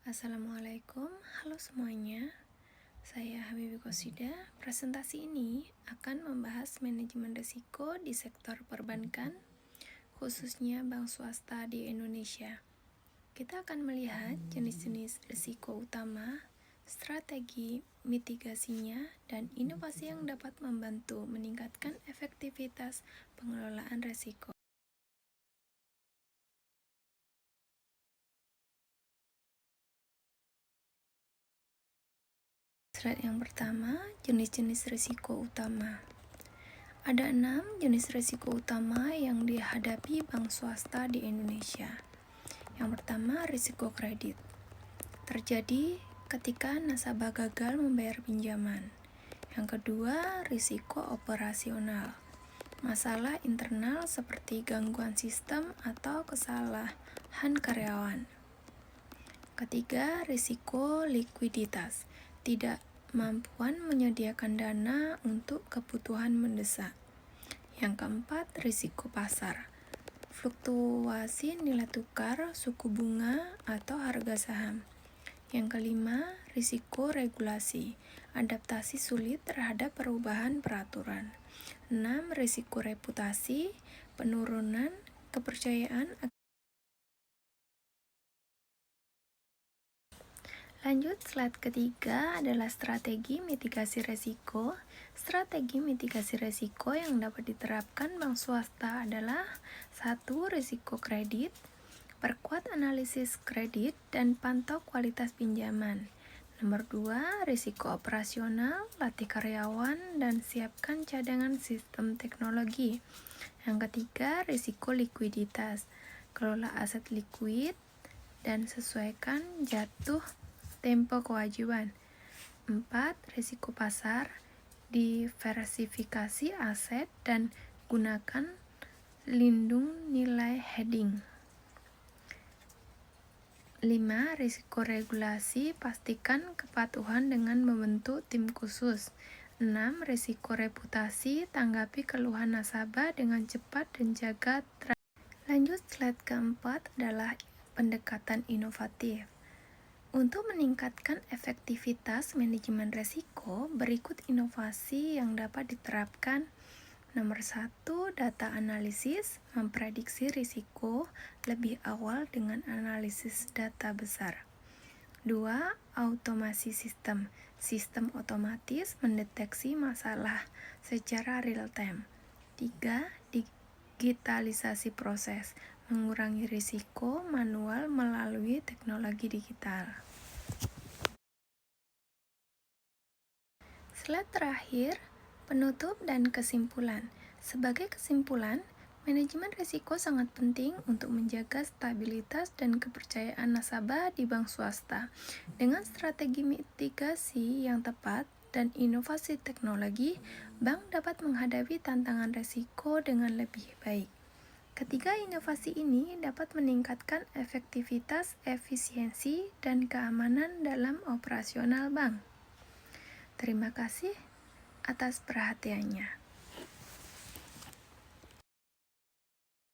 Assalamualaikum, halo semuanya. Saya Habibie Qosida. Presentasi ini akan membahas manajemen risiko di sektor perbankan, khususnya bank swasta di Indonesia. Kita akan melihat jenis-jenis risiko utama, strategi mitigasinya, dan inovasi yang dapat membantu meningkatkan efektivitas pengelolaan risiko. Slide yang pertama, jenis-jenis risiko utama. Ada 6 jenis risiko utama yang dihadapi bank swasta di Indonesia. Yang pertama, risiko kredit. Terjadi ketika nasabah gagal membayar pinjaman. Yang kedua, risiko operasional. Masalah internal seperti gangguan sistem atau kesalahan karyawan. Ketiga, risiko likuiditas. Tidak mampuan menyediakan dana untuk kebutuhan mendesak. Yang keempat, risiko pasar. Fluktuasi nilai tukar, suku bunga, atau harga saham. Yang kelima, risiko regulasi. Adaptasi sulit terhadap perubahan peraturan. 6. Risiko reputasi, penurunan kepercayaan. Lanjut, slide ketiga adalah strategi mitigasi risiko. Strategi mitigasi risiko yang dapat diterapkan bank swasta adalah 1. Risiko kredit. Perkuat analisis kredit dan pantau kualitas pinjaman. Nomor 2, risiko operasional. Latih karyawan dan siapkan cadangan sistem teknologi. Yang ketiga, risiko likuiditas. Kelola aset likuid dan sesuaikan jatuh tempo kewajiban. 4. Risiko pasar. Diversifikasi aset dan gunakan lindung nilai hedging. 5. Risiko regulasi. Pastikan kepatuhan dengan membentuk tim khusus. 6. Risiko reputasi. Tanggapi keluhan nasabah dengan cepat dan jaga Lanjut, slide keempat adalah pendekatan inovatif. Untuk meningkatkan efektivitas manajemen risiko, berikut inovasi yang dapat diterapkan. Nomor 1, data analisis, memprediksi risiko lebih awal dengan analisis data besar. 2. Automasi sistem. Sistem otomatis mendeteksi masalah secara real time. 3. Digitalisasi proses, mengurangi risiko manual melalui teknologi digital. Slide terakhir, penutup dan kesimpulan. Sebagai kesimpulan, manajemen risiko sangat penting untuk menjaga stabilitas dan kepercayaan nasabah di bank swasta. Dengan strategi mitigasi yang tepat dan inovasi teknologi, bank dapat menghadapi tantangan risiko dengan lebih baik. Ketiga inovasi ini dapat meningkatkan efektivitas, efisiensi, dan keamanan dalam operasional bank. Terima kasih atas perhatiannya.